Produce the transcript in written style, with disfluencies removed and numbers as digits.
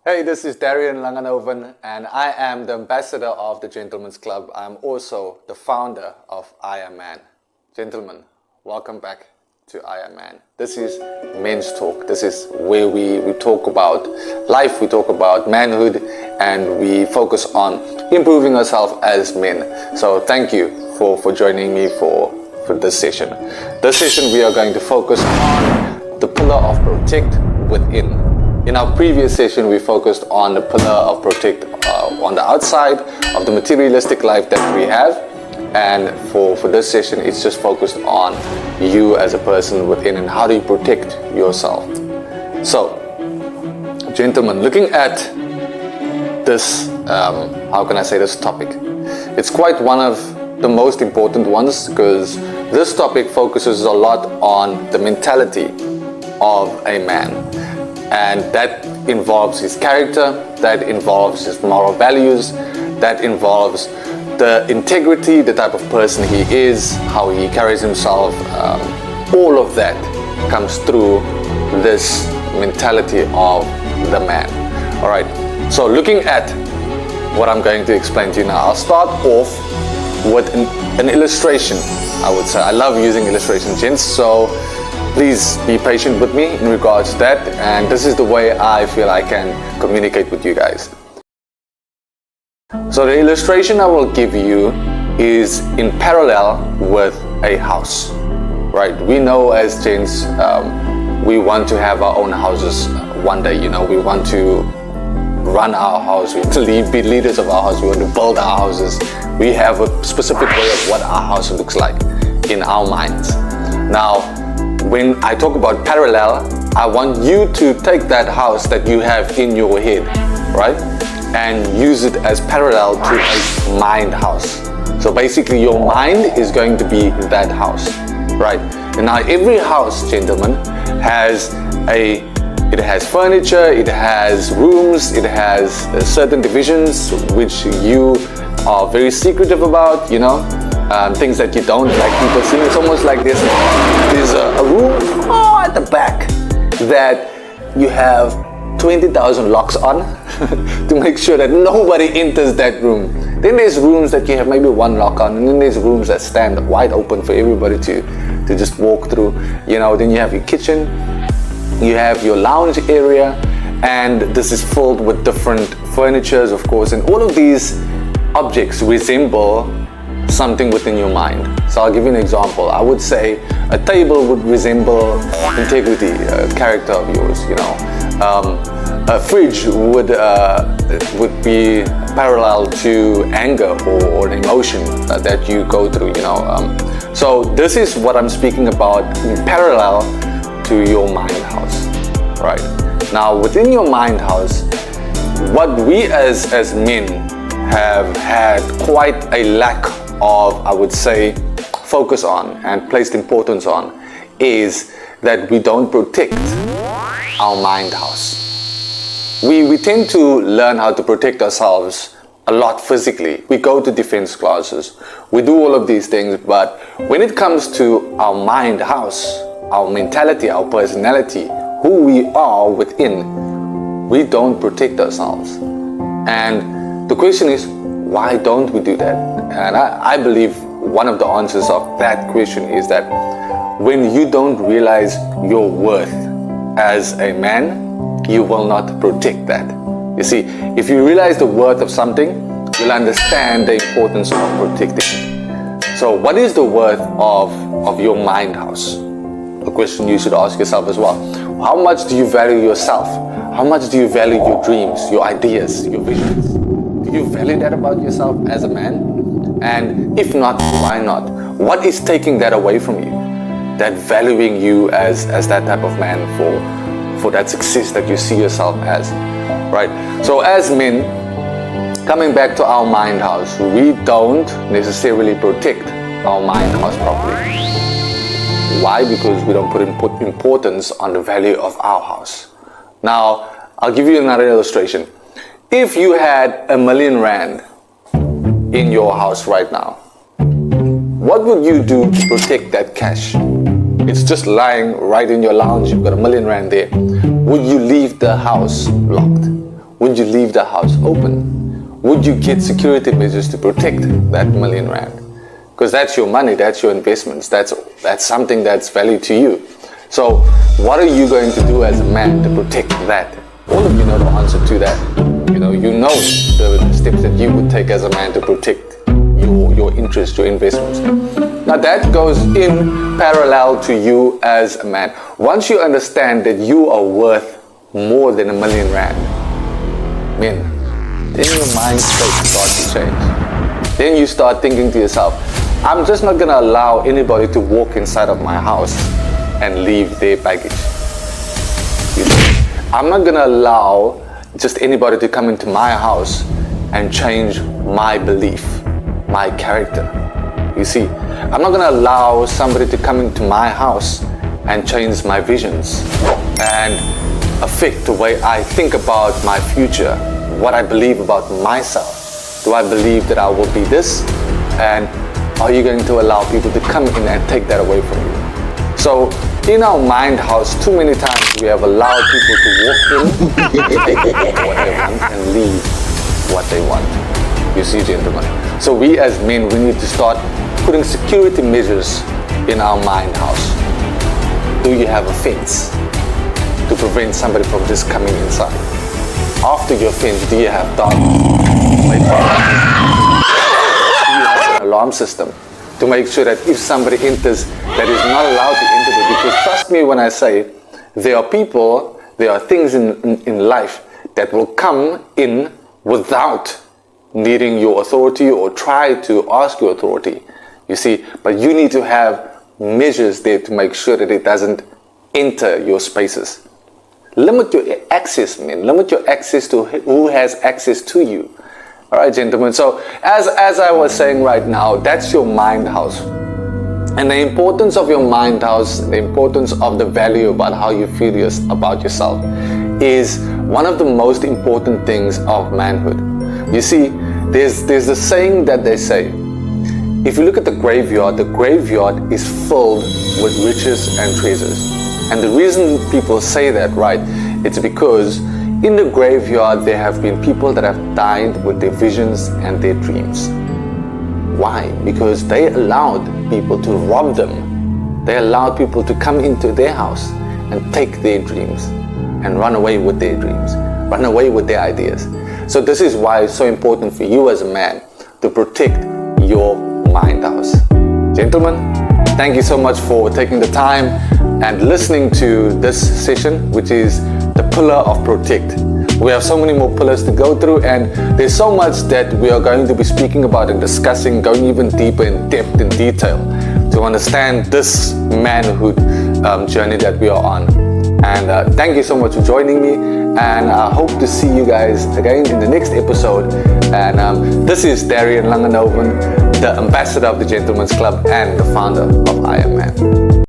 Hey, this is Darian Langanoven, and I am the ambassador of the Gentlemen's Club. I'm also the founder of I Am Man. Gentlemen, welcome back to I Am Man. This is Men's Talk. This is where we talk about life, we talk about manhood, and we focus on improving ourselves as men. So thank you for joining me for this session. This session we are going to focus on the pillar of protect within. In our previous session, we focused on the pillar of protect on the outside of the materialistic life that we have. And for this session, it's just focused on you as a person within and how do you protect yourself. So, gentlemen, looking at this, how can I say this topic? It's quite one of the most important ones because this topic focuses a lot on the mentality of a man. And that involves his character, that involves his moral values, that involves the integrity, the type of person he is, how he carries himself. All of that comes through this mentality of the man. All right, so looking at what I'm going to explain to you now, I'll start off with an illustration, I would say. I love using illustrations, gents, so please be patient with me in regards to that, and this is the way I feel I can communicate with you guys. So the illustration I will give you is in parallel with a house, right? We know as gents, we want to have our own houses one day, we want to run our house, we want to be leaders of our house, we want to build our houses. We have a specific way of what our house looks like in our minds. Now, when I talk about parallel, I want you to take that house that you have in your head, right? And use it as parallel to a mind house. So basically your mind is going to be that house, right? And now every house, gentlemen, it has furniture, it has rooms, it has certain divisions which you are very secretive about, things that you don't like people seeing. It's almost like there's a room at the back that you have 20,000 locks on to make sure that nobody enters that room. Then there's rooms that you have maybe one lock on, and then there's rooms that stand wide open for everybody to just walk through. Then you have your kitchen, you have your lounge area, and this is filled with different furnitures, of course, and all of these objects resemble something within your mind. So I'll give you an example. I would say a table would resemble integrity, character of yours. A fridge would be parallel to anger or an emotion that you go through. So this is what I'm speaking about in parallel to your mind house, right? Now within your mind house, what we as men have had quite a lack of, I would say, focus on and placed importance on is that we don't protect our mind house. We tend to learn how to protect ourselves a lot physically. We go to defense classes, we do all of these things, but when it comes to our mind house, our mentality, our personality, who we are within, we don't protect ourselves. And the question is, why don't we do that? And I believe one of the answers of that question is that when you don't realize your worth as a man, you will not protect that. You see, if you realize the worth of something, you'll understand the importance of protecting it. So what is the worth of your mind house? A question you should ask yourself as well. How much do you value yourself? How much do you value your dreams, your ideas, your visions? Do you value that about yourself as a man? And if not, why not? What is taking that away from you? That valuing you as that type of man for that success that you see yourself as, right? So as men, coming back to our mind house, we don't necessarily protect our mind house properly. Why? Because we don't put importance on the value of our house. Now, I'll give you another illustration. If you had R1 million in your house right now, what would you do to protect that cash? It's just lying right in your lounge, you've got R1 million there. Would you leave the house locked? Would you leave the house open? Would you get security measures to protect that R1,000,000? Because that's your money, that's your investments, that's something that's value to you. So what are you going to do as a man to protect that? All of you know the answer to that. You know the steps that you would take as a man to protect your interest, your investments. Now that goes in parallel to you as a man. Once you understand that you are worth more than R1,000,000, man, then your mind state starts to change. Then you start thinking to yourself, I'm just not gonna allow anybody to walk inside of my house and leave their baggage. You see? I'm not gonna allow just anybody to come into my house and change my belief, my character. You see, I'm not gonna allow somebody to come into my house and change my visions and affect the way I think about my future, what I believe about myself. Do I believe that I will be this? And are you going to allow people to come in and take that away from you? So in our mind house, too many times we have allowed people to walk in, take what they want and leave what they want. You see, gentlemen. So we as men, we need to start putting security measures in our mind house. Do you have a fence to prevent somebody from just coming inside? After your fence, do you have dark? Do you have an alarm system to make sure that if somebody enters, that is not allowed to enter there? Because trust me when I say, there are people, there are things in life that will come in without needing your authority or try to ask your authority. You see, but you need to have measures there to make sure that it doesn't enter your spaces. Limit your access, man. Limit your access to who has access to you. All right, gentlemen. So as I was saying right now, that's your mind house. And the importance of your mind house, the importance of the value about how you feel about yourself is one of the most important things of manhood. You see, there's a saying that they say, if you look at the graveyard is filled with riches and treasures. And the reason people say that, right, it's because in the graveyard there have been people that have died with their visions and their dreams. Why? Because they allowed people to rob them. They allowed people to come into their house and take their dreams and run away with their dreams, run away with their ideas. So this is why it's so important for you as a man to protect your mind house. Gentlemen, thank you so much for taking the time and listening to this session, which is the pillar of protect. We have so many more pillars to go through, and there's so much that we are going to be speaking about and discussing, going even deeper in depth and detail to understand this manhood journey that we are on. And thank you so much for joining me, and I hope to see you guys again in the next episode. And this is Darian Langenoven, the ambassador of the Gentlemen's Club and the founder of I Am Man.